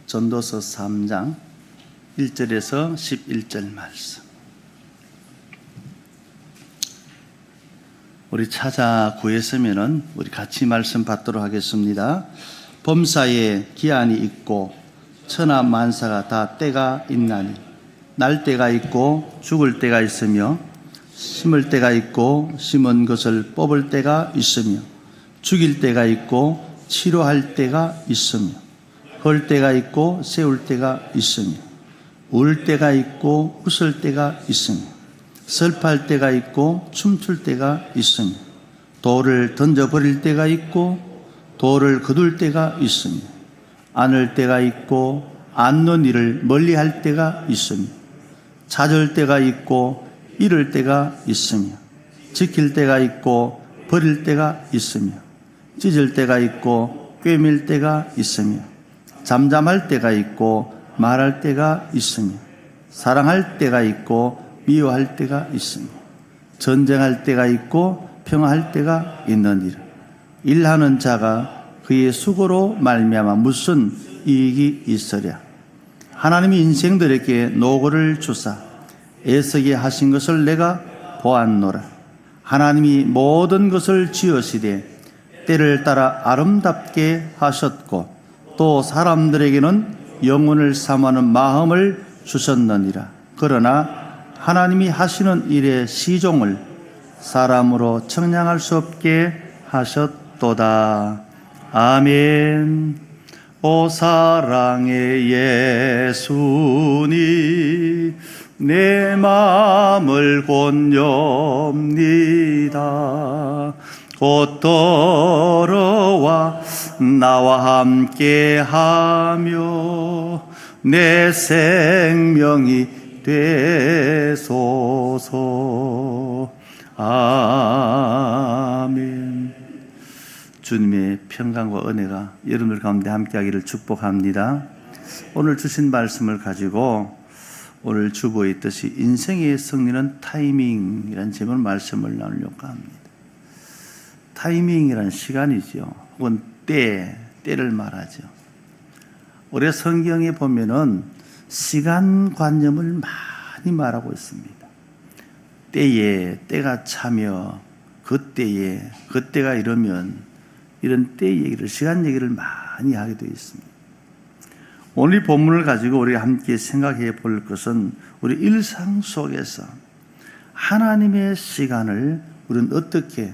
전도서 3장 1절에서 11절 말씀. 우리 찾아 구했으면은 우리 같이 말씀 받도록 하겠습니다. 범사에 기한이 있고 천하 만사가 다 때가 있나니 날 때가 있고 죽을 때가 있으며 심을 때가 있고 심은 것을 뽑을 때가 있으며 죽일 때가 있고 치료할 때가 있으며 헐 때가 있고 세울 때가 있으며 울 때가 있고 웃을 때가 있으며 슬퍼할 때가 있고 춤출 때가 있으며 돌을 던져버릴 때가 있고 돌을 거둘 때가 있으며 안을 때가 있고 안는 일을 멀리할 때가 있으며 찾을 때가 있고 잃을 때가 있으며 지킬 때가 있고 버릴 때가 있으며 찢을 때가 있고 꿰맬 때가 있으며 잠잠할 때가 있고 말할 때가 있으며 사랑할 때가 있고 미워할 때가 있으며 전쟁할 때가 있고 평화할 때가 있느니라. 일하는 자가 그의 수고로 말미암아 무슨 이익이 있으랴. 하나님이 인생들에게 노고를 주사 애쓰게 하신 것을 내가 보았노라. 하나님이 모든 것을 지으시되 때를 따라 아름답게 하셨고 또 사람들에게는 영혼을 삼하는 마음을 주셨느니라. 그러나 하나님이 하시는 일의 시종을 사람으로 청량할 수 없게 하셨도다. 아멘. 오 사랑의 예수님 내 마음을 권유합니다. 곧 걸어와 나와 함께하며 내 생명이 되소서. 아멘. 주님의 평강과 은혜가 여러분들 가운데 함께하기를 축복합니다. 오늘 주신 말씀을 가지고 오늘 주보에 있듯이 인생의 승리는 타이밍이라는 제목의 말씀을 나누려고 합니다. 타이밍이란 시간이죠. 혹은 때를 말하죠. 우리가 성경에 보면은 시간관념을 많이 말하고 있습니다. 때가 차며 그때가 이러면 이런 때 얘기를, 시간 얘기를 많이 하게 되어 있습니다. 오늘 이 본문을 가지고 우리가 함께 생각해 볼 것은 우리 일상 속에서 하나님의 시간을 우리는 어떻게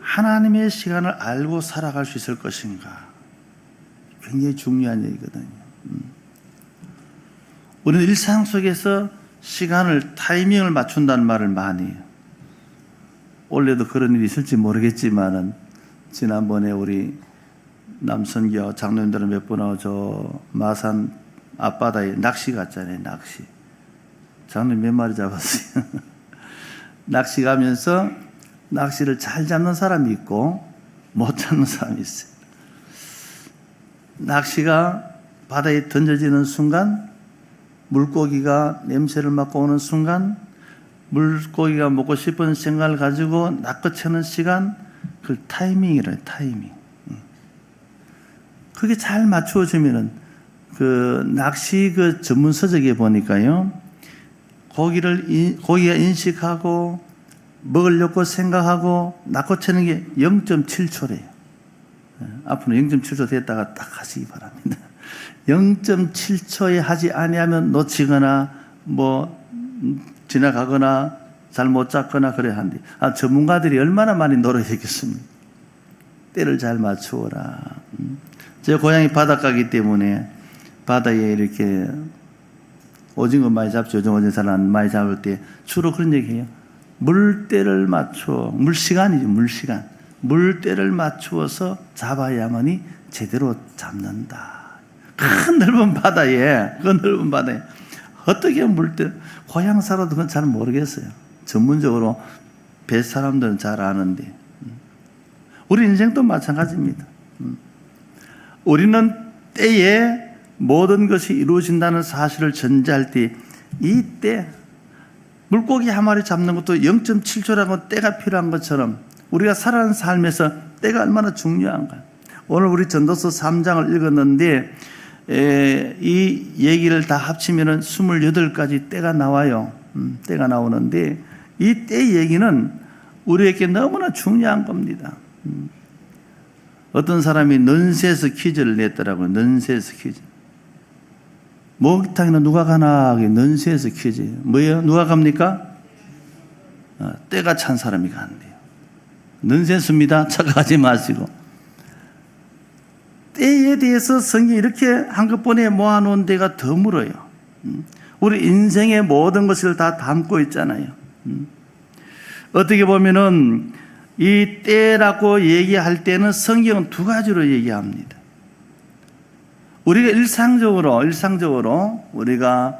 하나님의 시간을 알고 살아갈 수 있을 것인가. 굉장히 중요한 얘기거든요. 우리는 일상 속에서 시간을, 타이밍을 맞춘다는 말을 많이 해요. 원래도 그런 일이 있을지 모르겠지만은 지난번에 우리 남선교 장로님들은 몇 분하고 저 마산 앞바다에 낚시 갔잖아요. 낚시. 장로님 몇 마리 잡았어요? 낚시 가면서 낚시를 잘 잡는 사람이 있고 못 잡는 사람이 있어요. 낚시가 바다에 던져지는 순간 물고기가 냄새를 맡고 오는 순간 물고기가 먹고 싶은 생각을 가지고 낚아채는 시간, 그 타이밍이래요. 타이밍. 그게 잘 맞추어지면은 그 낚시 그 전문 서적에 보니까요, 고기가 인식하고 먹으려고 생각하고 낚아채는 게 0.7초래요. 앞으로 0.7초 됐다가 딱 하시기 바랍니다. 0.7초에 하지 아니하면 놓치거나 지나가거나 잘못 잡거나 그래야 한대. 전문가들이 얼마나 많이 노력했겠습니까? 때를 잘 맞추어라. 제 고향이 바닷가이기 때문에 바다에 이렇게 오징어 많이 잡죠. 요즘 오징어 잘 안 많이 잡을 때 주로 그런 얘기해요. 물때를 맞추어, 물시간이죠. 물때를 맞추어서 잡아야만이 제대로 잡는다. 그 넓은 바다에 어떻게 물때, 고향 살아도 그건 잘 모르겠어요. 전문적으로 배 사람들은 잘 아는데. 우리 인생도 마찬가지입니다. 우리는 때에 모든 것이 이루어진다는 사실을 전제할 때, 이 때, 물고기 한 마리 잡는 것도 0.7초라고 때가 필요한 것처럼 우리가 살아가는 삶에서 때가 얼마나 중요한가. 오늘 우리 전도서 3장을 읽었는데 이 얘기를 다 합치면은 28가지 때가 나와요. 때가 나오는데 이 때 얘기는 우리에게 너무나 중요한 겁니다. 어떤 사람이 넌센스 퀴즈를 냈더라고요. 넌센스 퀴즈. 목욕탕에는 누가 가나? 넌센스 퀴즈. 뭐예요? 누가 갑니까? 때가 찬 사람이 간대요. 넌센스입니다. 착각하지 마시고. 때에 대해서 성경이 이렇게 한꺼번에 모아놓은 데가 드물어요. 우리 인생의 모든 것을 다 담고 있잖아요. 어떻게 보면은 이 때라고 얘기할 때는 성경은 두 가지로 얘기합니다. 우리가 일상적으로 우리가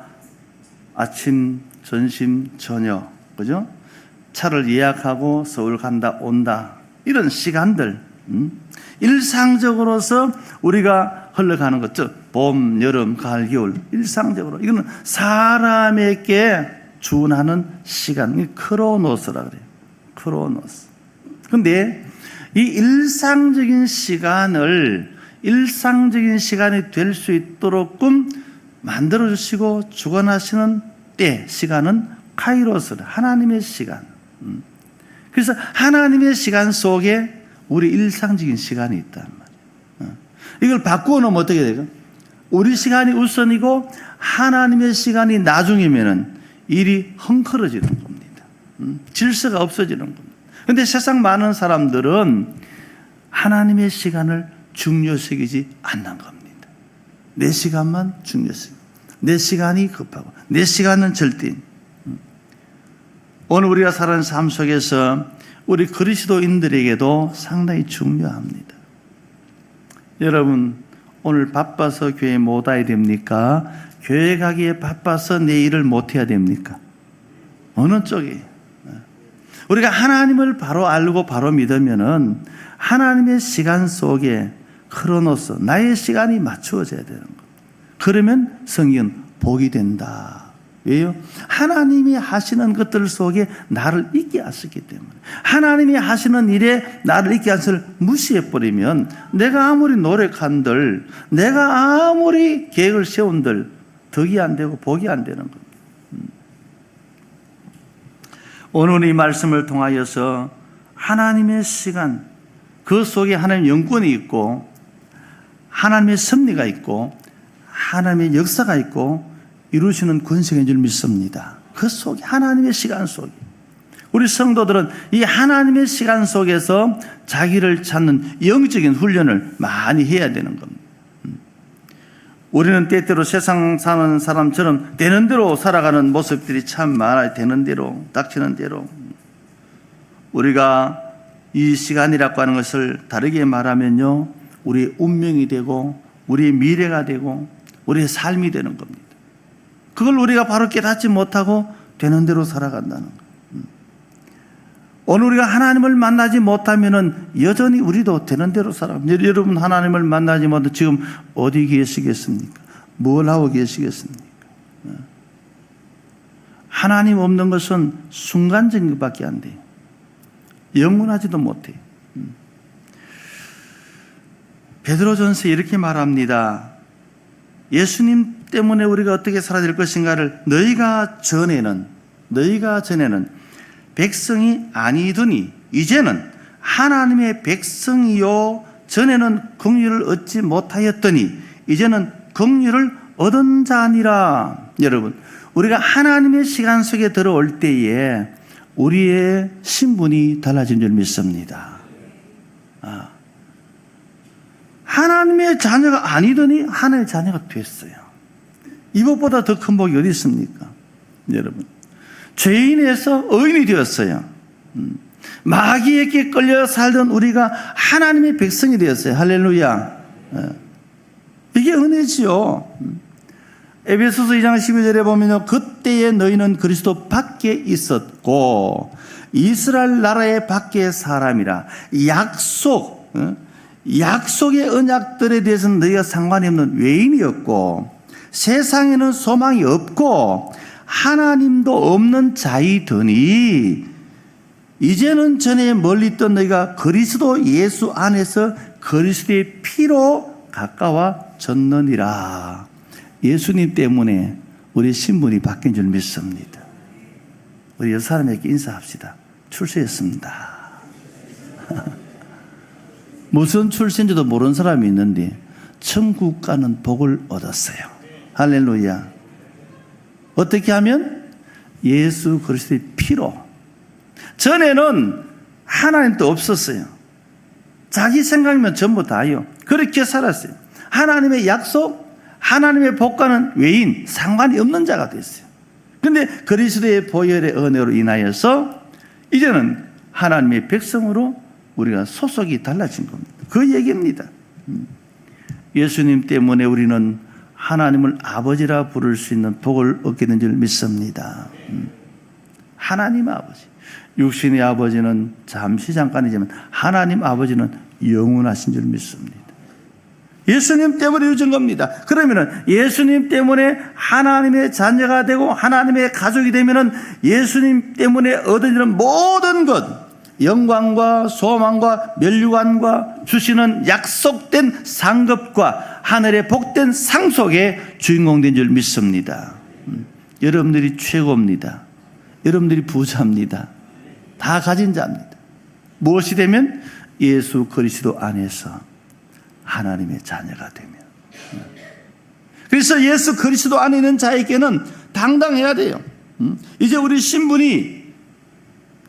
아침, 점심, 저녁, 그죠? 차를 예약하고 서울 간다, 온다. 이런 시간들. 일상적으로서 우리가 흘러가는 것죠. 봄, 여름, 가을, 겨울. 일상적으로. 이거는 사람에게 준하는 시간. 크로노스라 그래요. 크로노스. 근데 이 일상적인 시간이 될 수 있도록끔 만들어주시고 주관하시는 때, 시간은 카이로스, 하나님의 시간. 그래서 하나님의 시간 속에 우리 일상적인 시간이 있단 말이에요. 이걸 바꾸어 놓으면 어떻게 돼요? 우리 시간이 우선이고 하나님의 시간이 나중이면은 일이 헝클어지는 겁니다. 질서가 없어지는 겁니다. 그런데 세상 많은 사람들은 하나님의 시간을 중요시하지 않는 겁니다. 내 시간만 중요시. 내 시간이 급하고 내 시간은 절대인. 오늘 우리가 사는 삶 속에서 우리 그리스도인들에게도 상당히 중요합니다. 여러분, 오늘 바빠서 교회 못 와야 됩니까? 교회 가기에 바빠서 내 일을 못 해야 됩니까? 어느 쪽이? 우리가 하나님을 바로 알고 바로 믿으면은 하나님의 시간 속에 크로노스, 나의 시간이 맞추어져야 되는 겁니다. 그러면 성경은 복이 된다. 왜요? 하나님이 하시는 것들 속에 나를 있게 하셨기 때문에. 하나님이 하시는 일에 나를 있게 하시를 무시해버리면 내가 아무리 노력한들, 내가 아무리 계획을 세운들 덕이 안 되고 복이 안 되는 겁니다. 오늘 이 말씀을 통하여서 하나님의 시간, 그 속에 하나님의 영권이 있고 하나님의 섭리가 있고 하나님의 역사가 있고 이루시는 권세인 줄 믿습니다. 그 속에 하나님의 시간 속에 우리 성도들은 이 하나님의 시간 속에서 자기를 찾는 영적인 훈련을 많이 해야 되는 겁니다. 우리는 때때로 세상 사는 사람처럼 되는 대로 살아가는 모습들이 참 많아요. 되는 대로, 닥치는 대로. 우리가 이 시간이라고 하는 것을 다르게 말하면요, 우리의 운명이 되고 우리의 미래가 되고 우리의 삶이 되는 겁니다. 그걸 우리가 바로 깨닫지 못하고 되는 대로 살아간다는 거예요. 오늘 우리가 하나님을 만나지 못하면은 여전히 우리도 되는 대로 살아갑니다. 여러분 하나님을 만나지 못하면 지금 어디 계시겠습니까? 뭘 하고 계시겠습니까? 하나님 없는 것은 순간적인 것밖에 안 돼요. 영원하지도 못해요. 베드로전서에 이렇게 말합니다. 예수님 때문에 우리가 어떻게 살아야 될 것인가를 너희가 전에는 백성이 아니더니 이제는 하나님의 백성이요 전에는 긍휼을 얻지 못하였더니 이제는 긍휼을 얻은 자니라. 여러분, 우리가 하나님의 시간 속에 들어올 때에 우리의 신분이 달라진 줄 믿습니다. 하나님의 자녀가 아니더니 하나님의 자녀가 됐어요. 이것보다 더 큰 복이 어디 있습니까? 여러분, 죄인에서 의인이 되었어요. 마귀에게 끌려 살던 우리가 하나님의 백성이 되었어요. 할렐루야. 이게 은혜지요. 에베소서 2장 12절에 보면요, 그때에 너희는 그리스도 밖에 있었고 이스라엘 나라의 밖의 사람이라. 약속의 언약들에 대해서는 너희가 상관이 없는 외인이었고 세상에는 소망이 없고 하나님도 없는 자이더니 이제는 전에 멀리 있던 너희가 그리스도 예수 안에서 그리스도의 피로 가까워졌느니라. 예수님 때문에 우리 신분이 바뀐 줄 믿습니다. 우리 여러 사람에게 인사합시다. 출세했습니다. 무슨 출세인지도 모르는 사람이 있는데 천국 가는 복을 얻었어요. 할렐루야. 어떻게 하면? 예수 그리스도의 피로. 전에는 하나님도 없었어요. 자기 생각이면 전부 다요. 그렇게 살았어요. 하나님의 약속, 하나님의 복과는 외인, 상관이 없는 자가 됐어요. 그런데 그리스도의 보혈의 은혜로 인하여서 이제는 하나님의 백성으로 우리가 소속이 달라진 겁니다. 그 얘기입니다. 예수님 때문에 우리는 하나님을 아버지라 부를 수 있는 복을 얻게 된 줄 믿습니다. 하나님 아버지. 육신의 아버지는 잠시 잠깐이지만 하나님 아버지는 영원하신 줄 믿습니다. 예수님 때문에 이루어진 겁니다. 그러면 예수님 때문에 하나님의 자녀가 되고 하나님의 가족이 되면 예수님 때문에 얻어지는 모든 것, 영광과 소망과 면류관과 주시는 약속된 상급과 하늘의 복된 상속의 주인공 된 줄 믿습니다. 여러분들이 최고입니다. 여러분들이 부자입니다. 다 가진 자입니다. 무엇이 되면? 예수 그리스도 안에서 하나님의 자녀가 되면. 그래서 예수 그리스도 안에 있는 자에게는 당당해야 돼요. 이제 우리 신분이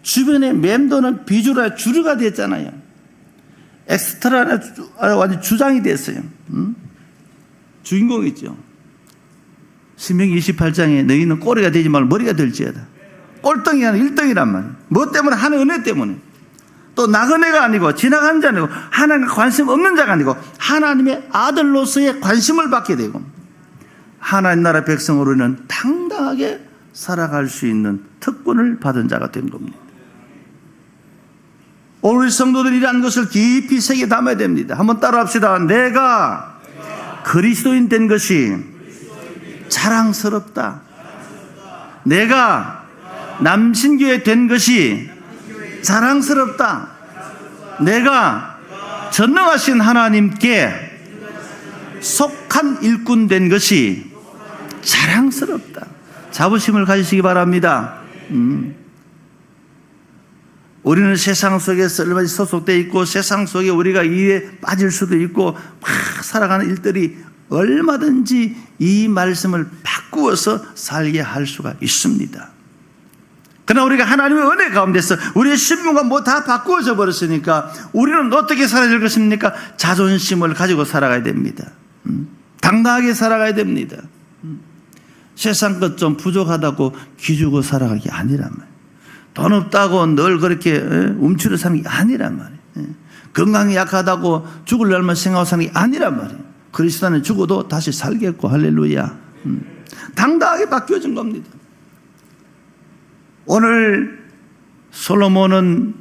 주변에 맴도는 비주라 주류가 됐잖아요. 엑스트라나 완전 주장이 됐어요. 주인공이죠. 신명기 28장에 너희는 꼬리가 되지 말고 머리가 될지어다. 꼴등이 아니라 1등이란 말이에요. 뭐 때문에? 하나님의 은혜 때문에. 또 나그네가 아니고 지나가는 자 아니고 하나님과 관심 없는 자가 아니고 하나님의 아들로서의 관심을 받게 되고 하나님 나라 백성으로는 당당하게 살아갈 수 있는 특권을 받은 자가 된 겁니다. 오늘 우리 성도들이라는 것을 깊이 새겨 담아야 됩니다. 한번 따라합시다. 내가 그리스도인 된 것이 자랑스럽다. 내가 남신교회 된 것이 자랑스럽다. 내가 전능하신 하나님께 속한 일꾼 된 것이 자랑스럽다. 자부심을 가지시기 바랍니다. 우리는 세상 속에서 얼마든지 소속되어 있고 세상 속에 우리가 일에 빠질 수도 있고 막 살아가는 일들이 얼마든지 이 말씀을 바꾸어서 살게 할 수가 있습니다. 그러나 우리가 하나님의 은혜 가운데서 우리의 신분과 뭐 다 바꾸어져 버렸으니까 우리는 어떻게 살아야 될 것입니까? 자존심을 가지고 살아가야 됩니다. 당당하게 살아가야 됩니다. 세상 것 좀 부족하다고 기주고 살아가기 아니란 말이에요. 돈 없다고 늘 그렇게 움츠려 사는 게 아니란 말이에요. 건강이 약하다고 죽을 날만 생각하고 사는 게 아니란 말이에요. 그리스도는 죽어도 다시 살겠고 할렐루야. 당당하게 바뀌어진 겁니다. 오늘 솔로몬은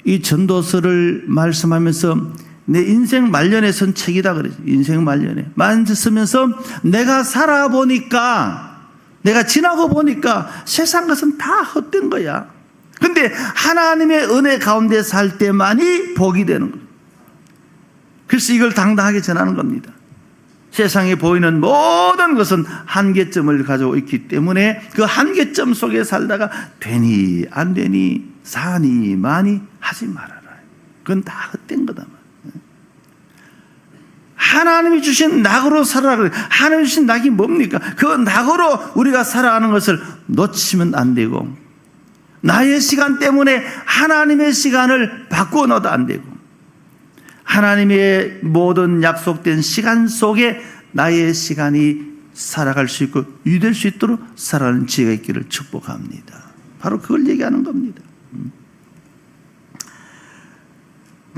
이 전도서를 말씀하면서 내 인생 말년에 쓴 책이다 그러죠. 인생 말년에 쓰면서 내가 살아보니까 내가 지나고 보니까 세상 것은 다 헛된 거야. 근데 하나님의 은혜 가운데 살 때만이 복이 되는 거예요. 그래서 이걸 당당하게 전하는 겁니다. 세상에 보이는 모든 것은 한계점을 가지고 있기 때문에 그 한계점 속에 살다가 되니 안 되니 사니 마니 하지 말아라. 그건 다 헛된 거다. 하나님이 주신 낙으로 살아라. 하나님이 주신 낙이 뭡니까? 그 낙으로 우리가 살아가는 것을 놓치면 안 되고 나의 시간 때문에 하나님의 시간을 바꾸어 넣어도 안 되고 하나님의 모든 약속된 시간 속에 나의 시간이 살아갈 수 있고 유지될 수 있도록 살아가는 지혜가 있기를 축복합니다. 바로 그걸 얘기하는 겁니다.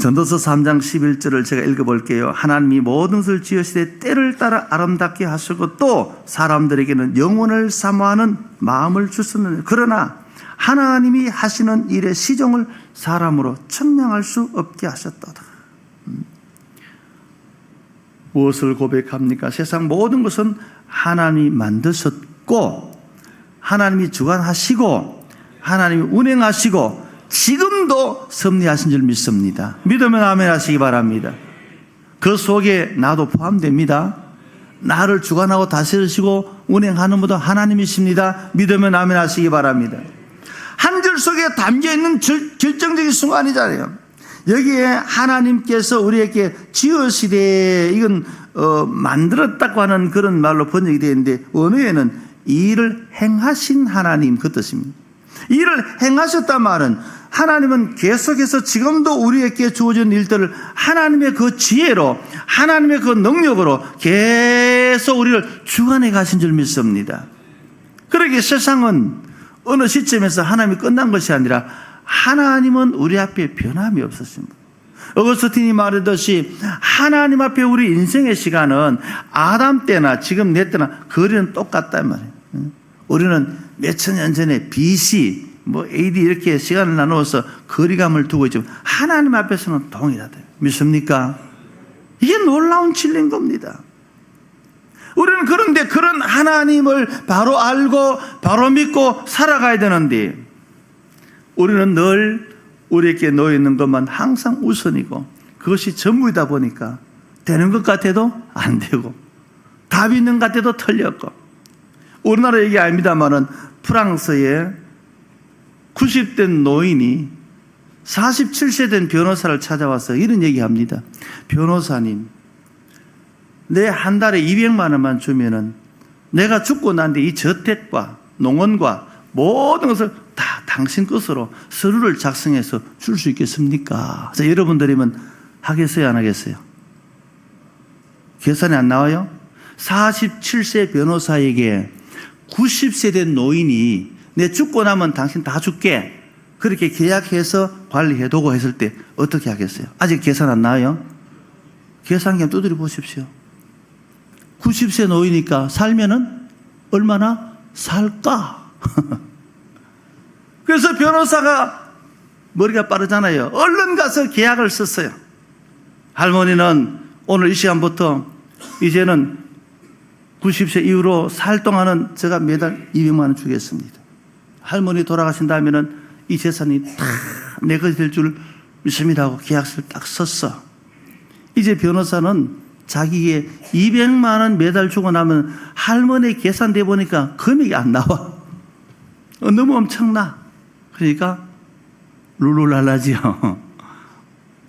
전도서 3장 11절을 제가 읽어볼게요. 하나님이 모든 것을 지으시되 때를 따라 아름답게 하시고 또 사람들에게는 영혼을 사모하는 마음을 주셨느니라. 그러나 하나님이 하시는 일의 시종을 사람으로 측량할 수 없게 하셨도다. 무엇을 고백합니까? 세상 모든 것은 하나님이 만드셨고 하나님이 주관하시고 하나님이 운행하시고 지금도 섭리하신 줄 믿습니다. 믿으면 아멘 하시기 바랍니다. 그 속에 나도 포함됩니다. 나를 주관하고 다스리시고 운행하는 분도 하나님이십니다. 믿으면 아멘 하시기 바랍니다. 한 절 속에 담겨있는 결정적인 순간이잖아요. 여기에 하나님께서 우리에게 지으시되, 이건 만들었다고 하는 그런 말로 번역이 되어 있는데, 원어에는 이 일을 행하신 하나님, 그 뜻입니다. 이 일을 행하셨단 말은 하나님은 계속해서 지금도 우리에게 주어진 일들을 하나님의 그 지혜로, 하나님의 그 능력으로 계속 우리를 주관해 가신 줄 믿습니다. 그러기에 세상은 어느 시점에서 하나님이 끝난 것이 아니라 하나님은 우리 앞에 변함이 없었습니다. 어거스틴이 말하듯이 하나님 앞에 우리 인생의 시간은 아담 때나 지금 내 때나 거리는 똑같단 말이에요. 우리는 몇천 년 전에 BC, AD 이렇게 시간을 나누어서 거리감을 두고 있지만 하나님 앞에서는 동일하다. 믿습니까? 이게 놀라운 진리인 겁니다. 우리는 그런데 그런 하나님을 바로 알고 바로 믿고 살아가야 되는데, 우리는 늘 우리에게 놓여 있는 것만 항상 우선이고 그것이 전부이다 보니까 되는 것 같아도 안 되고 답이 있는 것 같아도 틀렸고, 우리나라 얘기 아닙니다만은 프랑스에 90된 노인이 47세 된 변호사를 찾아와서 이런 얘기합니다. 변호사님, 내 한 달에 200만 원만 주면은 내가 죽고 난 뒤 이 저택과 농원과 모든 것을 다 당신 것으로 서류를 작성해서 줄 수 있겠습니까? 그래서 여러분들이면 하겠어요, 안 하겠어요? 계산이 안 나와요? 47세 변호사에게 90세 된 노인이 내 죽고 나면 당신 다 줄게, 그렇게 계약해서 관리해두고 했을 때 어떻게 하겠어요? 아직 계산 안 나와요? 계산기 한번 두드려 보십시오. 90세 노이니까 살면은 얼마나 살까? 그래서 변호사가 머리가 빠르잖아요. 얼른 가서 계약을 썼어요. 할머니는 오늘 이 시간부터 이제는 90세 이후로 살 동안은 제가 매달 200만 원 주겠습니다. 할머니 돌아가신다면은 이 재산이 다 내 것이 될 줄 믿습니다 하고 계약서를 딱 썼어. 이제 변호사는 자기에게 200만 원 매달 주고 나면 할머니 계산돼 보니까 금액이 안 나와. 너무 엄청나. 그러니까 룰루랄라지요.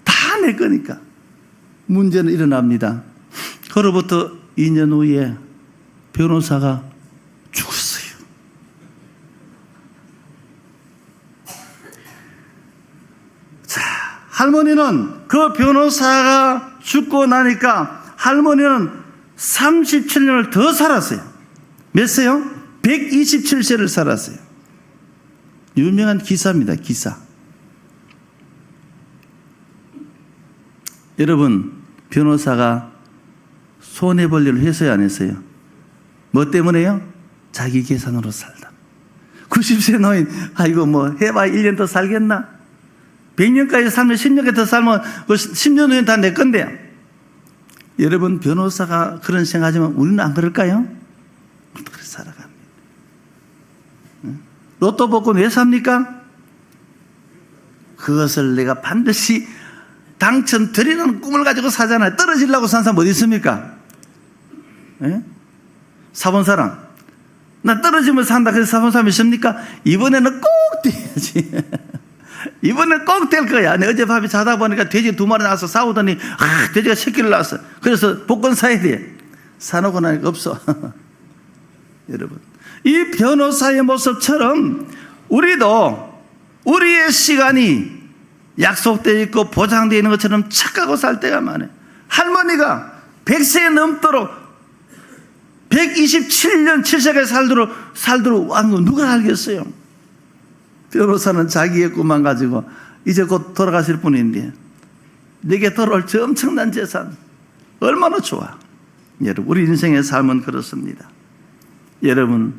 다 내 거니까. 문제는 일어납니다. 그로부터 2년 후에 변호사가 죽었어요. 자, 할머니는 그 변호사가 죽고 나니까 할머니는 37년을 더 살았어요. 몇 세요? 127세를 살았어요. 유명한 기사입니다, 기사. 여러분, 변호사가 손해벌리를 했어요, 안 했어요? 뭐 때문에요? 자기 계산으로 살다. 90세 노인, 아이고 해봐야 1년 더 살겠나? 100년까지 살면 10년까지 더 살면 그 10년 후엔 다 내 건데. 여러분, 변호사가 그런 생각하지만 우리는 안 그럴까요? 그렇게 살아갑니다. 로또 복권 왜 삽니까? 그것을 내가 반드시 당첨드리는 꿈을 가지고 사잖아요. 떨어지려고 산 사람 어디 있습니까? 사본 사람. 나 떨어지면 산다. 그래서 사본 사람 있습니까? 이번에는 꼭 돼야지. 이번엔 꼭 될 거야. 내 어젯밤에 자다 보니까 돼지 2마리 나와서 싸우더니 돼지가 새끼를 낳았어. 그래서 복권 사야 돼. 사놓고 나니까 없어. 여러분, 이 변호사의 모습처럼 우리도 우리의 시간이 약속되어 있고 보장되어 있는 것처럼 착각하고 살 때가 많아요. 할머니가 100세 넘도록 127년 7세까지 살도록 한 거 누가 알겠어요? 변호사는 자기의 꿈만 가지고 이제 곧 돌아가실 분인데 내게 돌아올 저 엄청난 재산 얼마나 좋아. 여러분, 우리 인생의 삶은 그렇습니다. 여러분,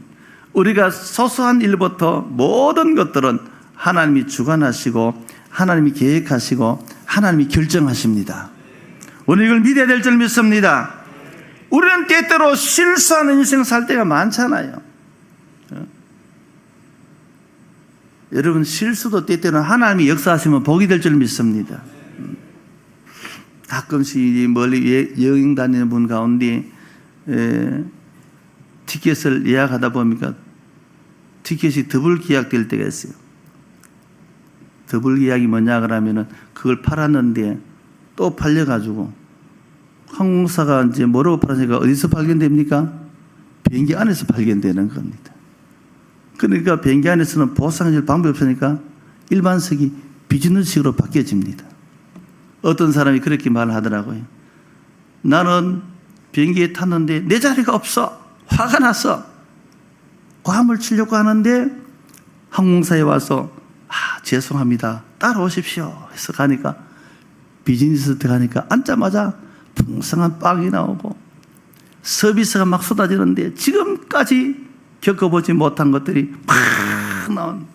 우리가 소소한 일부터 모든 것들은 하나님이 주관하시고 하나님이 계획하시고 하나님이 결정하십니다. 우리는 이걸 믿어야 될 줄 믿습니다. 우리는 때때로 실수하는 인생 살 때가 많잖아요. 여러분, 실수도 때때로는 하나님이 역사하시면 복이 될 줄 믿습니다. 가끔씩 멀리 여행 다니는 분 가운데 티켓을 예약하다 보니까 티켓이 더블 계약될 때가 있어요. 더블 계약이 뭐냐 그러면은 그걸 팔았는데 또 팔려가지고 항공사가 이제 뭐라고 팔았으니까 어디서 발견됩니까? 비행기 안에서 발견되는 겁니다. 그러니까 비행기 안에서는 보상해줄 방법이 없으니까 일반석이 비즈니스식으로 바뀌어집니다. 어떤 사람이 그렇게 말을 하더라고요. 나는 비행기에 탔는데 내 자리가 없어. 화가 났어. 과음을 치려고 하는데 항공사에 와서 죄송합니다. 따라오십시오. 해서 가니까 비즈니스 때 가니까 앉자마자 풍성한 빵이 나오고 서비스가 막 쏟아지는데 지금까지 겪어보지 못한 것들이 막 나온.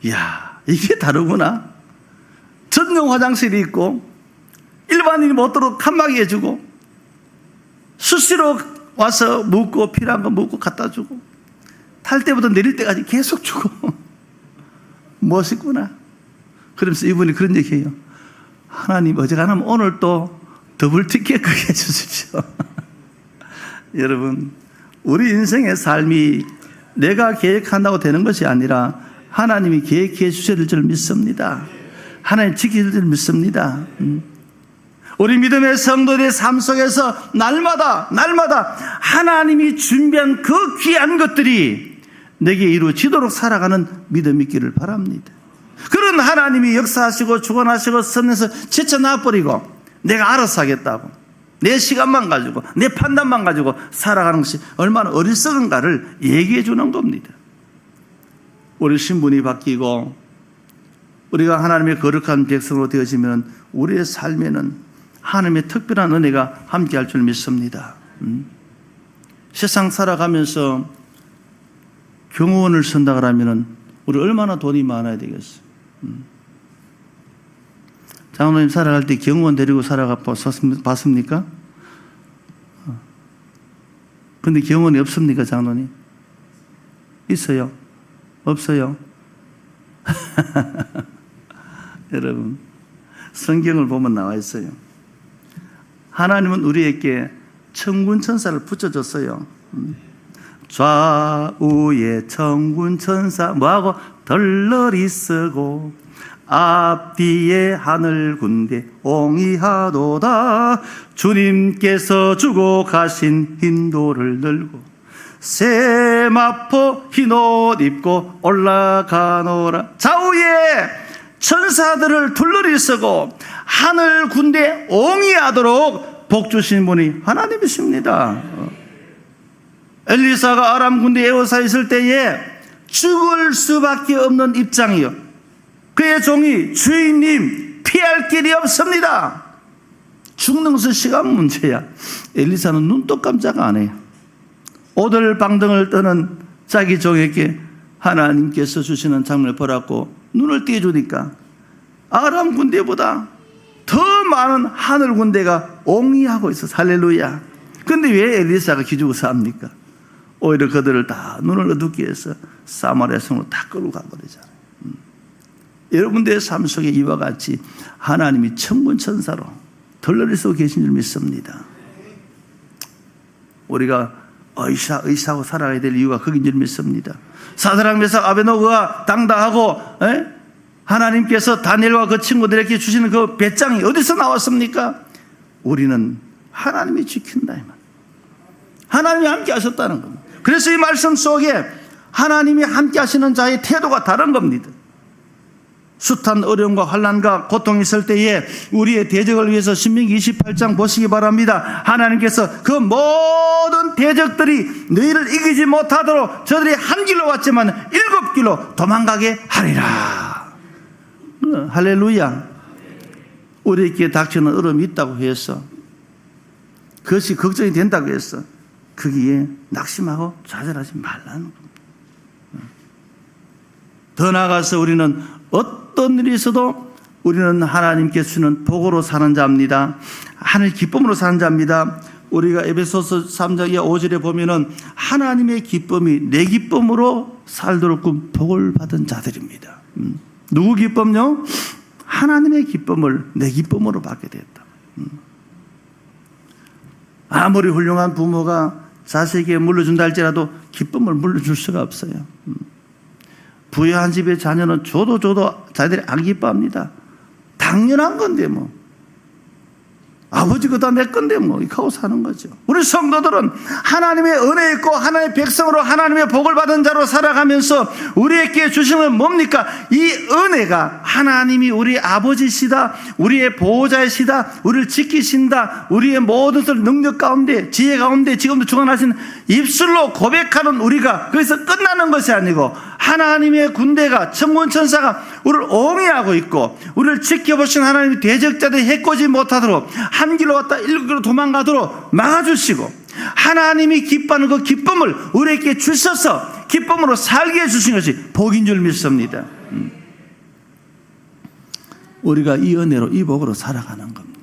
이야, 이게 다르구나. 전용 화장실이 있고 일반인이 못 들어오도록 칸막이 해주고 수시로 와서 묻고 필요한 거 묻고 갖다 주고 탈 때부터 내릴 때까지 계속 주고 멋있구나. 그러면서 이분이 그런 얘기해요. 하나님 어지간하면 오늘 또 더블 티켓 크게 해주십시오. 여러분, 우리 인생의 삶이 내가 계획한다고 되는 것이 아니라 하나님이 계획해 주실 줄 믿습니다. 하나님 지킬 줄 믿습니다. 우리 믿음의 성도들의 삶 속에서 날마다 하나님이 준비한 그 귀한 것들이 내게 이루어지도록 살아가는 믿음이 있기를 바랍니다. 그런 하나님이 역사하시고 주관하시고 선에서 제쳐놔버리고 내가 알아서 하겠다고 내 시간만 가지고 내 판단만 가지고 살아가는 것이 얼마나 어리석은가를 얘기해 주는 겁니다. 우리 신분이 바뀌고 우리가 하나님의 거룩한 백성으로 되어지면 우리의 삶에는 하나님의 특별한 은혜가 함께할 줄 믿습니다. 세상 살아가면서 경호원을 선다 그러면은 우리 얼마나 돈이 많아야 되겠어요. 장로님 살아갈 때 경호원 데리고 살아가 봤습니까? 근데 경호원이 없습니까, 장로님? 있어요? 없어요? 여러분, 성경을 보면 나와 있어요. 하나님은 우리에게 천군 천사를 붙여줬어요. 좌우에 천군 천사 뭐하고 덜러리 쓰고 앞뒤에 하늘 군대 옹이하도다. 주님께서 주고 가신 인도를 들고 세마포 흰옷 입고 올라가노라. 좌우에 천사들을 둘러리 쓰고 하늘 군대 옹이하도록 복 주신 분이 하나님이십니다. 엘리사가 아람 군대 에워싸 있을 때에 죽을 수밖에 없는 입장이요. 그의 종이 주인님 피할 길이 없습니다. 죽는 것은 시간 문제야. 엘리사는 눈도 깜짝 안 해요. 오들방등을 떠는 자기 종에게 하나님께서 주시는 장면을 보라고 눈을 띄워주니까 아람 군대보다 더 많은 하늘 군대가 옹이하고 있어. 할렐루야. 근데 왜 엘리사가 기죽어 삽니까? 오히려 그들을 다 눈을 어둡게 해서 사마리아 성으로 다 끌고 가버리잖아요. 여러분들의 삶 속에 이와 같이 하나님이 천군천사로 덜러리 쏘고 계신 줄 믿습니다. 우리가 의사하고 살아가야 될 이유가 거긴 줄 믿습니다. 사드락 메삭 아베노고가 당당하고 하나님께서 다니엘과 그 친구들에게 주시는 그 배짱이 어디서 나왔습니까? 우리는 하나님이 지킨다 이 말. 하나님이 함께 하셨다는 겁니다. 그래서 이 말씀 속에 하나님이 함께 하시는 자의 태도가 다른 겁니다. 숱한 어려움과 환난과 고통이 있을 때에 우리의 대적을 위해서 신명기 28장 보시기 바랍니다. 하나님께서 그 모든 대적들이 너희를 이기지 못하도록 저들이 한 길로 왔지만 7길로 도망가게 하리라. 할렐루야. 우리에게 닥치는 어려움이 있다고 해서 그것이 걱정이 된다고 해서 거기에 낙심하고 좌절하지 말라는 겁니다. 더 나아가서 우리는 어떤 일이 있어도 우리는 하나님께 주는 복으로 사는 자입니다. 하늘 기쁨으로 사는 자입니다. 우리가 에베소서 3장 5절에 보면은 하나님의 기쁨이 내 기쁨으로 살도록 복을 받은 자들입니다. 누구 기쁨요? 하나님의 기쁨을 내 기쁨으로 받게 됐다. 아무리 훌륭한 부모가 자식에게 물려준다 할지라도 기쁨을 물려줄 수가 없어요. 부유한 집의 자녀는 줘도 자기들이 안 기뻐합니다. 당연한 건데 뭐. 아버지 거다 내 건데 뭐 이렇게 하고 사는 거죠. 우리 성도들은 하나님의 은혜 있고 하나님의 백성으로 하나님의 복을 받은 자로 살아가면서 우리에게 주신 건 뭡니까? 이 은혜가 하나님이 우리 아버지시다, 우리의 보호자이시다, 우리를 지키신다, 우리의 모든 능력 가운데, 지혜 가운데 지금도 주관하신 입술로 고백하는 우리가 거기서 끝나는 것이 아니고 하나님의 군대가, 천군천사가 우리를 옹이하고 있고 우리를 지켜보신 하나님이 대적자들이 해코지 못하도록 한 길로 왔다 일곱 길로 도망가도록 막아주시고 하나님이 기뻐하는 그 기쁨을 우리에게 주셔서 기쁨으로 살게 해주신 것이 복인 줄 믿습니다. 우리가 이 은혜로 이 복으로 살아가는 겁니다.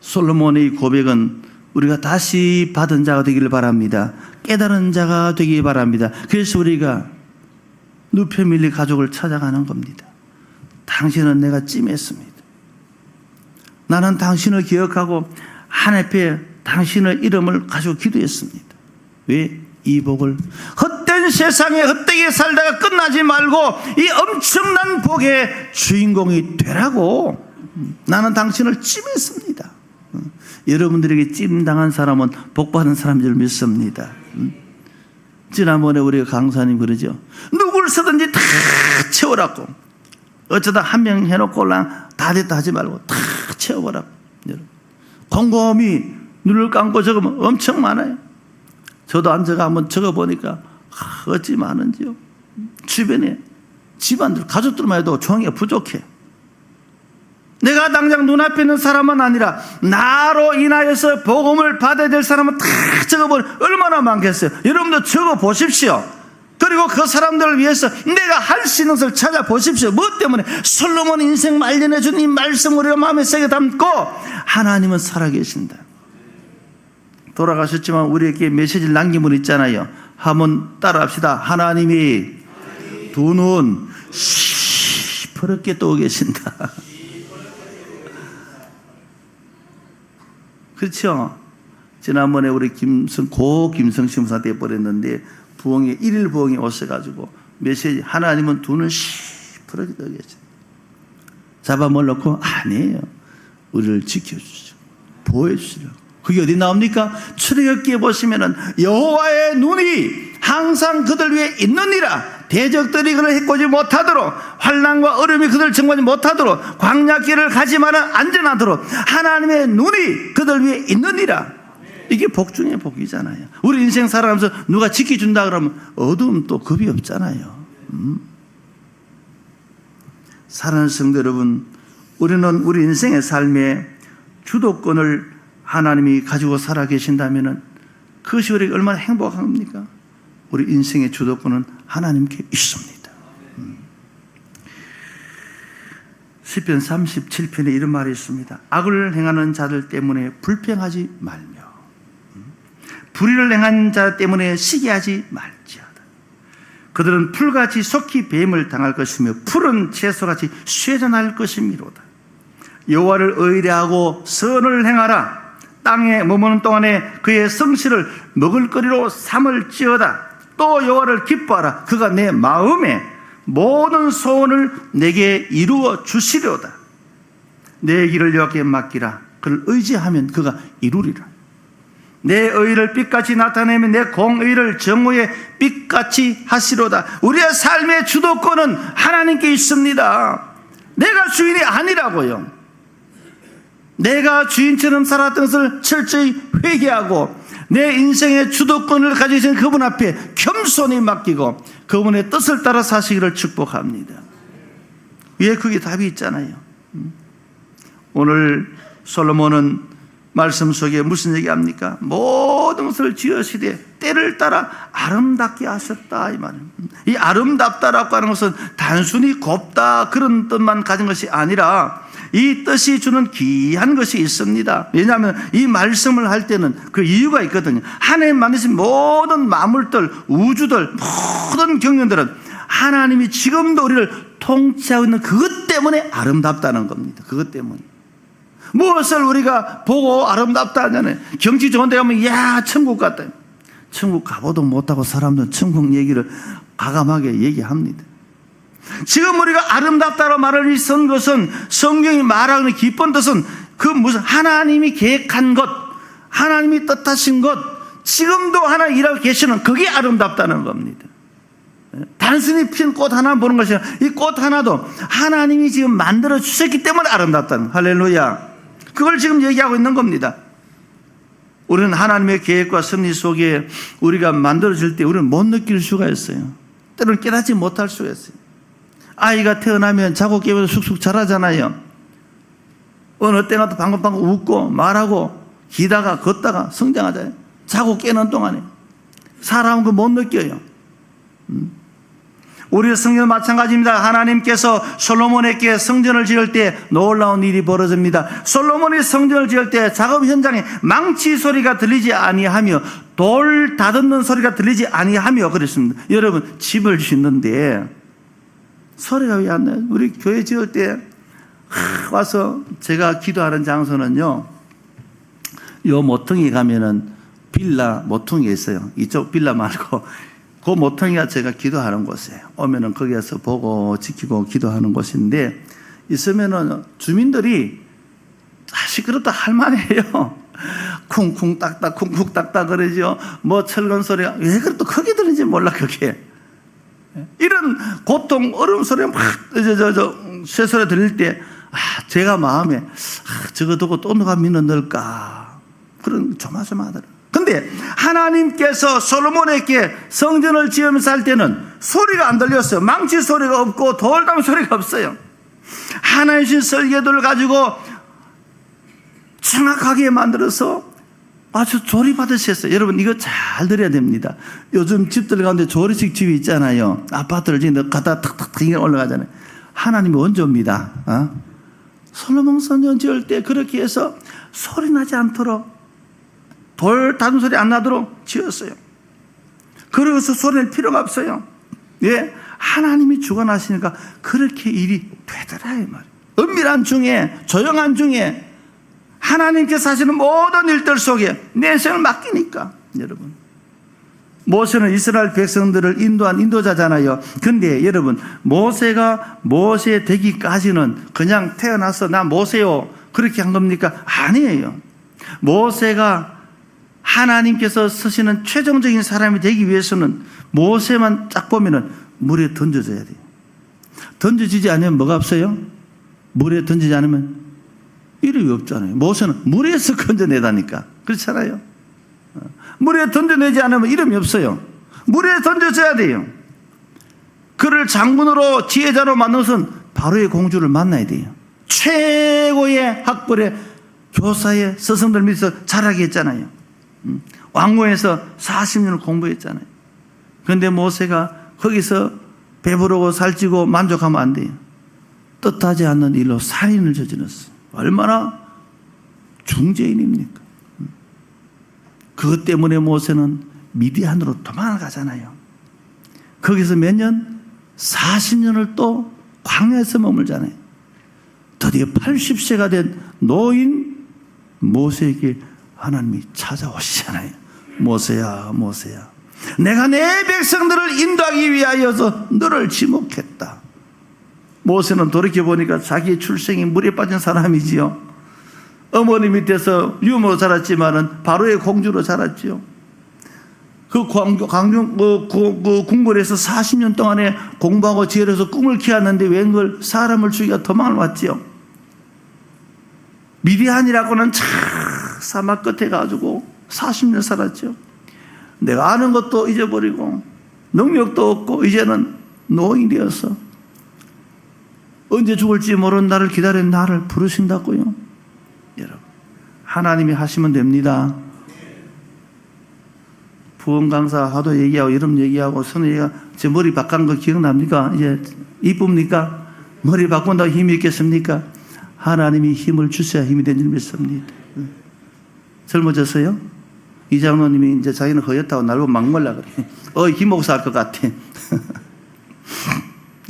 솔로몬의 고백은 우리가 다시 받은 자가 되기를 바랍니다. 깨달은 자가 되기 바랍니다. 그래서 우리가 누페밀리 가족을 찾아가는 겁니다. 당신은 내가 찜했습니다. 나는 당신을 기억하고 하나님 앞에 당신의 이름을 가지고 기도했습니다. 왜? 이 복을 헛된 세상에 헛되게 살다가 끝나지 말고 이 엄청난 복의 주인공이 되라고 나는 당신을 찜했습니다. 여러분들에게 찜당한 사람은 복받은 사람인 줄 믿습니다. 지난번에 우리 강사님 그러죠. 누굴 쓰든지 다 채워라고. 어쩌다 한 명 해놓고 올라 다 됐다 하지 말고 다 채워보라고. 곰곰이 눈을 감고 적으면 엄청 많아요. 저도 앉아가 한번 적어보니까 어찌 많은지요. 주변에 집안들, 가족들만 해도 종이가 부족해. 내가 당장 눈앞에 있는 사람은 아니라 나로 인하여서 복음을 받아야 될 사람은 다 적어보면 얼마나 많겠어요. 여러분도 적어보십시오. 그리고 그 사람들을 위해서 내가 할 수 있는 것을 찾아보십시오. 뭐 때문에? 솔로몬 인생 말년에 준 이 말씀 우리가 마음에 새겨 담고 하나님은 살아계신다. 돌아가셨지만 우리에게 메시지를 남긴 분 있잖아요. 한번 따라합시다. 하나님이 두 눈 시퍼렇게 뜨고 계신다. 그렇죠? 지난번에 우리 김성 신부한테 버렸는데 부흥회 1일 부흥회 오셔가지고 메시지 하나님은 두 눈 시퍼렇게 뜨고 계신다. 잡아먹으려고 아니에요. 우리를 지켜주시고 보호해주시려고. 그게 어디 나옵니까? 출애굽기에 보시면은 여호와의 눈이 항상 그들 위에 있느니라. 대적들이 그를 해코지 못하도록, 환난과 어려움이 그들을 정하지 못하도록, 광야길을 가지만은 안전하도록 하나님의 눈이 그들 위에 있느니라. 이게 복 중에 복이잖아요. 우리 인생 살아가면서 누가 지켜준다 그러면 어두움 또 겁이 없잖아요. 사랑하는 성도 여러분, 우리는 우리 인생의 삶에 주도권을 하나님이 가지고 살아계신다면 그것이 우리에게 얼마나 행복한 겁니까? 우리 인생의 주도권은 하나님께 있습니다. 시편 37편에 이런 말이 있습니다. 악을 행하는 자들 때문에 불평하지 말며 불의를 행한 자 때문에 시기하지 말지어다. 그들은 풀같이 속히 뱀을 당할 것이며 푸른 채소같이 쇠잔할 것이미로다. 여호와를 의뢰하고 선을 행하라. 땅에 머무는 동안에 그의 성실을 먹을거리로 삼을지어다. 또 여호와를 기뻐하라. 그가 내 마음에 모든 소원을 내게 이루어 주시려다. 내 길을 여호와께 맡기라. 그를 의지하면 그가 이루리라. 내 의를 빛같이 나타내면 내 공의를 정오의 빛같이 하시로다. 우리의 삶의 주도권은 하나님께 있습니다. 내가 주인이 아니라고요. 내가 주인처럼 살았던 것을 철저히 회개하고 내 인생의 주도권을 가지신 그분 앞에 겸손히 맡기고 그분의 뜻을 따라 사시기를 축복합니다. 왜 그게 답이 있잖아요. 오늘 솔로몬은 말씀 속에 무슨 얘기합니까? 모든 것을 지으시되 때를 따라 아름답게 하셨다 이 말입니다. 이 아름답다라고 하는 것은 단순히 곱다 그런 뜻만 가진 것이 아니라 이 뜻이 주는 귀한 것이 있습니다. 왜냐하면 이 말씀을 할 때는 그 이유가 있거든요. 하나님 만드신 모든 만물들, 우주들, 모든 경륜들은 하나님이 지금도 우리를 통치하고 있는 그것 때문에 아름답다는 겁니다. 그것 때문에. 무엇을 우리가 보고 아름답다 하잖아요. 경치 좋은 데 가면 야 천국 같다. 천국 가보도 못하고 사람들은 천국 얘기를 과감하게 얘기합니다. 지금 우리가 아름답다로 말을 쓴 것은 성경이 말하는 기쁜 뜻은 그 무슨 하나님이 계획한 것, 하나님이 뜻하신 것, 지금도 하나 일하고 계시는 그게 아름답다는 겁니다. 단순히 핀 꽃 하나 보는 것이 아니라 이 꽃 하나도 하나님이 지금 만들어 주셨기 때문에 아름답다는, 할렐루야. 그걸 지금 얘기하고 있는 겁니다. 우리는 하나님의 계획과 섭리 속에 우리가 만들어질 때 우리는 못 느낄 수가 있어요. 때로는 깨닫지 못할 수가 있어요. 아이가 태어나면 자고 깨면 쑥쑥 자라잖아요. 어느 때나 또 방긋방긋 웃고 말하고 기다가 걷다가 성장하잖아요. 자고 깨는 동안에 사람은 그 못 느껴요. 우리 성전은 마찬가지입니다. 하나님께서 솔로몬에게 성전을 지을 때 놀라운 일이 벌어집니다. 솔로몬이 성전을 지을 때 작업 현장에 망치 소리가 들리지 아니하며 돌 다듬는 소리가 들리지 아니하며 그랬습니다. 여러분, 집을 짓는데 소리가 왜 안 나요? 우리 교회 지을 때 와서 제가 기도하는 장소는요, 요 모퉁이 가면은 빌라 모퉁이 있어요. 이쪽 빌라 말고 그 모퉁이가 제가 기도하는 곳이에요. 오면은 거기에서 보고 지키고 기도하는 곳인데, 있으면은 주민들이 시끄럽다 할만해요. 쿵쿵 딱딱 쿵쿵 딱딱 그러죠. 뭐 철근 소리가 왜 그렇게 또 크게 들리는지 몰라. 그게 이런 고통 얼음 소리가 막 쇠소리 들릴 때 제가 마음에 저거 두고 또 누가 믿는들까 그런 조마조마하더라고요. 근데 하나님께서 솔로몬에게 성전을 지으면서 할 때는 소리가 안 들렸어요. 망치 소리가 없고 돌담 소리가 없어요. 하나님의 설계도를 가지고 정확하게 만들어서 아주 조립하듯이 여러분, 이거 잘 들어야 됩니다. 요즘 집들 가운데 조립식 집이 있잖아요. 아파트를 지금 갖다 탁탁탁 올라가잖아요. 하나님이 원조입니다. 솔로몬 성전 지을 때 그렇게 해서 소리 나지 않도록, 돌 다른 소리 안 나도록 지었어요. 그래서 소리 낼 필요가 없어요. 예, 하나님이 주관하시니까 그렇게 일이 되더라 이 말이에요. 은밀한 중에, 조용한 중에 하나님께서 하시는 모든 일들 속에 내 생을 맡기니까. 여러분, 모세는 이스라엘 백성들을 인도한 인도자잖아요. 근데 여러분, 모세가 모세 되기까지는 그냥 태어나서 나 모세요 그렇게 한 겁니까? 아니에요. 모세가 하나님께서 쓰시는 최종적인 사람이 되기 위해서는 모세만 딱 보면은 물에 던져져야 돼요. 던져지지 않으면 뭐가 없어요? 물에 던지지 않으면 이름이 없잖아요. 모세는 물에서 건져내다니까. 그렇잖아요. 물에 던져내지 않으면 이름이 없어요. 물에 던져져야 돼요. 그를 장군으로 지혜자로 만들어서 바로의 공주를 만나야 돼요. 최고의 학벌의 교사의 스승들 밑에서 자라게 했잖아요. 왕궁에서 40년을 공부했잖아요. 그런데 모세가 거기서 배부르고 살찌고 만족하면 안 돼요. 뜻하지 않는 일로 살인을 저질렀어요. 얼마나 중죄인입니까? 그것 때문에 모세는 미디안으로 도망을 가잖아요. 거기서 몇 년? 40년을 또 광야에서 머물잖아요. 드디어 80세가 된 노인 모세에게 하나님이 찾아오시잖아요. 모세야, 모세야, 내가 내 백성들을 인도하기 위하여서 너를 지목했다. 모세는 돌이켜보니까 자기의 출생이 물에 빠진 사람이지요. 어머니 밑에서 유모로 자랐지만은 바로의 공주로 자랐지요. 그 궁궐에서 40년 동안에 공부하고 지혜로서 꿈을 키웠는데 웬걸 사람을 죽여 도망을 왔지요. 미디안이라고는 참 사막 끝에 가지고 40년 살았죠. 내가 아는 것도 잊어버리고 능력도 없고 이제는 노인이 되어서 언제 죽을지 모르는 나를 기다리는 나를 부르신다고요. 여러분, 하나님이 하시면 됩니다. 부흥 강사 하도 얘기하고 이름 얘기하고 선우 얘기하고 제 머리 바꾼 거 기억납니까? 이제 이쁩니까? 머리 바꾼다고 힘이 있겠습니까? 하나님이 힘을 주셔야 힘이 되는 줄 믿습니다. 젊어졌어요? 이 장로님이 이제 자기는 허였다고 날고 막 몰라 그래. 김목사 할 것 같아.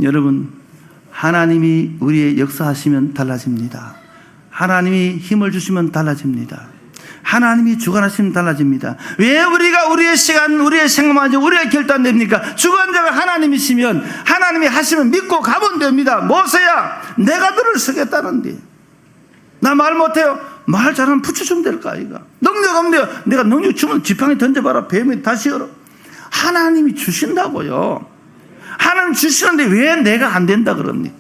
여러분, 하나님이 우리의 역사하시면 달라집니다. 하나님이 힘을 주시면 달라집니다. 하나님이 주관하시면 달라집니다. 왜 우리가 우리의 시간, 우리의 생각만 하지 우리가 결단됩니까? 주관자가 하나님이시면 하나님이 하시면 믿고 가면 됩니다. 모세야, 내가 너를 쓰겠다는데 나 말 못해요. 말 잘하면 붙여주면 될까 아이가. 능력 없네요. 내가 능력 주면 지팡이 던져봐라. 뱀이 다시 열어. 하나님이 주신다고요. 하나님 주시는데 왜 내가 안 된다 그럽니까?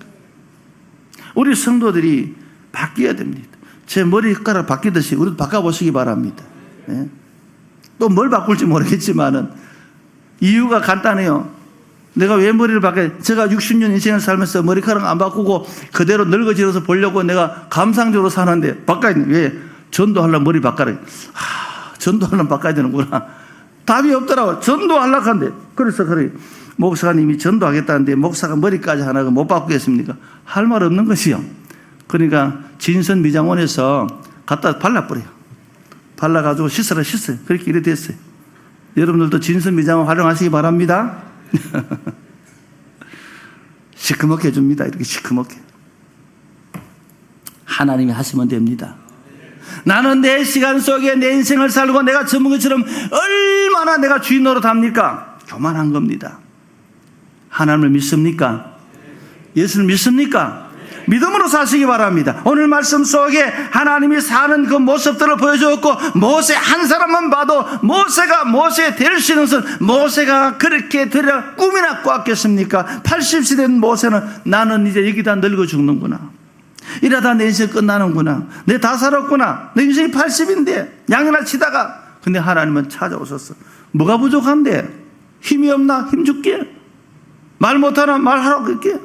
우리 성도들이 바뀌어야 됩니다. 제 머리카락 바뀌듯이 우리도 바꿔보시기 바랍니다. 예? 또 뭘 바꿀지 모르겠지만은 이유가 간단해요. 내가 왜 머리를 바꿔? 제가 60년 인생을 살면서 머리카락 안 바꾸고 그대로 늙어지어서 보려고 내가 감상적으로 사는데 바꿔야 돼. 왜? 전도하려면 머리 바꿔라. 전도하려면 바꿔야 되는구나. 답이 없더라고. 전도하려고 한대. 그래서 그래. 목사님이 전도하겠다는데 목사가 머리까지 하나가 못 바꾸겠습니까? 할 말 없는 것이요. 그러니까 진선 미장원에서 갖다 발라버려요. 발라가지고 씻어요. 그렇게 이래 됐어요. 여러분들도 진선 미장원 활용하시기 바랍니다. 시커멓게 해줍니다. 이렇게 시커멓게. 하나님이 하시면 됩니다. 나는 내 시간 속에 내 인생을 살고 내가 전문가처럼 얼마나 내가 주인 노릇합니까? 교만한 겁니다. 하나님을 믿습니까? 예수를 믿습니까? 믿음으로 사시기 바랍니다. 오늘 말씀 속에 하나님이 사는 그 모습들을 보여주었고, 모세 한 사람만 봐도 모세가 모세 될 수 있는 것은 모세가 그렇게 되려 꿈이나 꿨겠습니까? 80세 된 모세는 나는 이제 여기다 늙어 죽는구나. 이러다 내 인생 끝나는구나. 내 다 살았구나. 내 인생이 80인데 양이나 치다가. 근데 하나님은 찾아오셨어. 뭐가 부족한데? 힘이 없나? 힘 줄게. 말 못하나? 말하라고 그럴게.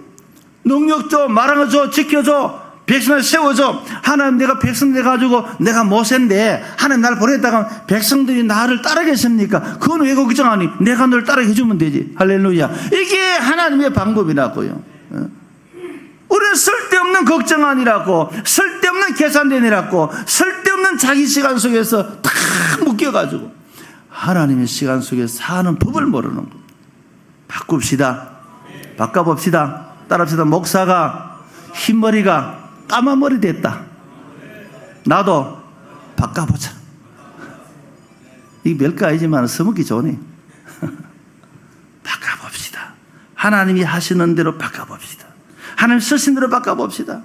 능력 줘, 말하는 거 줘, 지켜줘, 백성을 세워줘. 하나님, 내가 백성들 가지고 내가 모세인데 하나님 나를 보냈다가 백성들이 나를 따르겠습니까? 그건 왜 걱정하니? 내가 널 따르게 해주면 되지. 할렐루야. 이게 하나님의 방법이라고요. 우리는 쓸데없는 걱정 아니라고, 쓸데없는 계산되니라고, 쓸데없는 자기 시간 속에서 다 묶여가지고 하나님의 시간 속에 사는 법을 모르는 겁니다. 바꿉시다. 바꿔봅시다. 따라합시다. 목사가 흰머리가 까만 머리 됐다. 나도 바꿔보자. 이게 별거 아니지만 써먹기 좋네. 바꿔봅시다. 하나님이 하시는 대로 바꿔봅시다. 하나님 쓰신 대로 바꿔봅시다.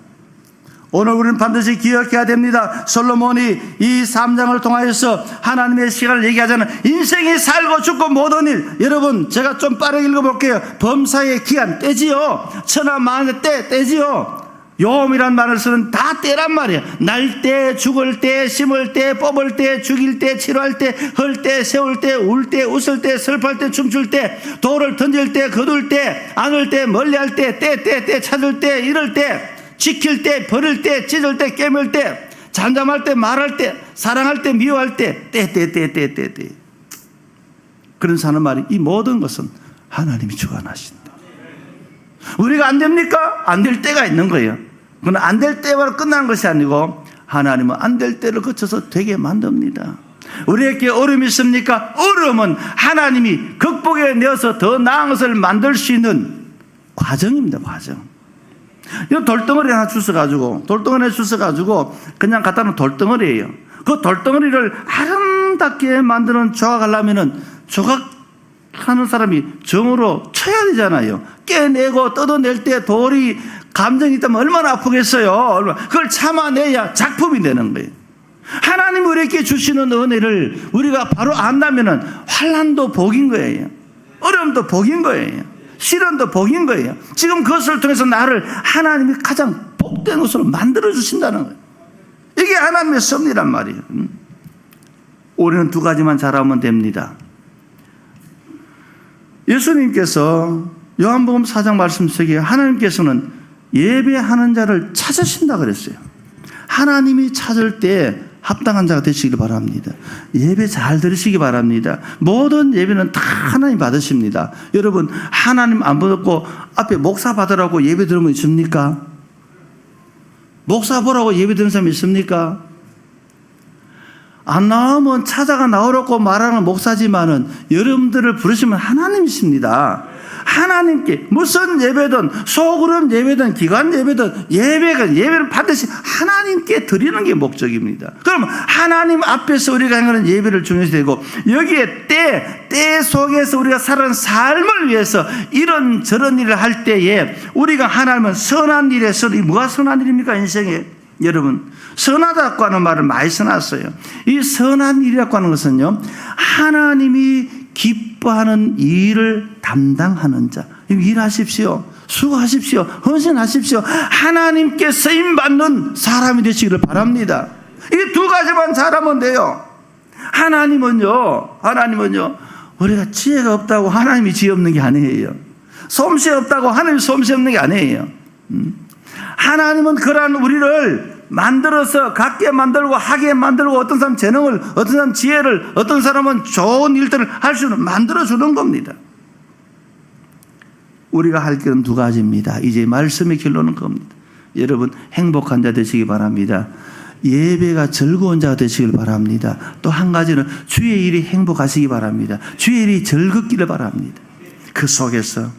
오늘 우리는 반드시 기억해야 됩니다. 솔로몬이 이 3장을 통하여서 하나님의 시간을 얘기하자는 인생이 살고 죽고 모든 일. 여러분, 제가 좀 빠르게 읽어볼게요. 범사의 기한, 때지요. 천하 만의 때지요. 요음이란 말을 쓰는 다 때란 말이에요. 날 때, 죽을 때, 심을 때, 뽑을 때, 죽일 때, 치료할 때, 헐 때, 세울 때, 울 때, 웃을 때, 슬퍼할 때, 춤출 때, 돌을 던질 때, 거둘 때, 안을 때, 멀리할 때, 때, 찾을 때, 이럴 때, 지킬 때, 버릴 때, 찢을 때, 깨물 때, 잠잠할 때, 말할 때, 사랑할 때, 미워할 때, 때. 그런 사는 말이 이 모든 것은 하나님이 주관하신다. 우리가 안 됩니까? 안 될 때가 있는 거예요. 그건 안 될 때만 끝나는 것이 아니고 하나님은 안 될 때를 거쳐서 되게 만듭니다. 우리에게 어려움이 있습니까? 어려움은 하나님이 극복해 내어서 더 나은 것을 만들 수 있는 과정입니다. 과정. 이 돌덩어리 하나 주워가지고 그냥 갖다 놓은 돌덩어리예요. 그 돌덩어리를 아름답게 만드는 조각하려면은 조각하는 사람이 정으로 쳐야 되잖아요. 깨내고 뜯어낼 때 돌이 감정이 있다면 얼마나 아프겠어요. 그걸 참아내야 작품이 되는 거예요. 하나님 우리에게 주시는 은혜를 우리가 바로 안다면은 환난도 복인 거예요. 어려움도 복인 거예요. 시련도 복인 거예요. 지금 그것을 통해서 나를 하나님이 가장 복된 것으로 만들어 주신다는 거예요. 이게 하나님의 섭리란 말이에요. 우리는 두 가지만 잘하면 됩니다. 예수님께서 요한복음 4장 말씀 속에 하나님께서는 예배하는 자를 찾으신다 그랬어요. 하나님이 찾을 때 합당한 자가 되시길 바랍니다. 예배 잘 들으시기 바랍니다. 모든 예배는 다 하나님 받으십니다. 여러분, 하나님 안 받고 앞에 목사 받으라고 예배 들으면 있습니까? 목사 보라고 예배 드는 사람 있습니까? 안 나오면 찾아가 나오라고 말하는 목사지만은 여러분들을 부르시면 하나님이십니다. 하나님께 무슨 예배든 소그룹 예배든 기관 예배든 예배를 반드시 하나님께 드리는 게 목적입니다. 그럼 하나님 앞에서 우리가 하는 예배를 중요시 되고 여기에 때 속에서 우리가 살아가는 삶을 위해서 이런저런 일을 할 때에 우리가 하나님은 선한 일에서 뭐가 선한 일입니까? 인생에 여러분 선하다고 하는 말을 많이 써놨어요. 이 선한 일이라고 하는 것은요 하나님이 기뻐하는 일을 담당하는 자. 일하십시오. 수고하십시오. 헌신하십시오. 하나님께 쓰임받는 사람이 되시기를 바랍니다. 이 두 가지만 잘하면 돼요. 하나님은요 우리가 지혜가 없다고 하나님이 지혜 없는 게 아니에요. 솜씨 없다고 하나님이 솜씨 없는 게 아니에요. 하나님은 그러한 우리를 만들어서 갖게 만들고 하게 만들고 어떤 사람 재능을 어떤 사람 지혜를 어떤 사람은 좋은 일들을 할 수 있는 만들어주는 겁니다. 우리가 할 길은 두 가지입니다. 이제 말씀의 길로는 겁니다. 여러분 행복한 자 되시기 바랍니다. 예배가 즐거운 자가 되시길 바랍니다. 또 한 가지는 주의 일이 행복하시기 바랍니다. 주의 일이 즐겁기를 바랍니다. 그 속에서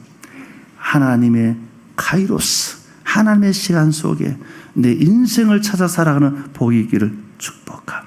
하나님의 카이로스 하나님의 시간 속에 내 인생을 찾아 살아가는 복이 있기를 축복합니다.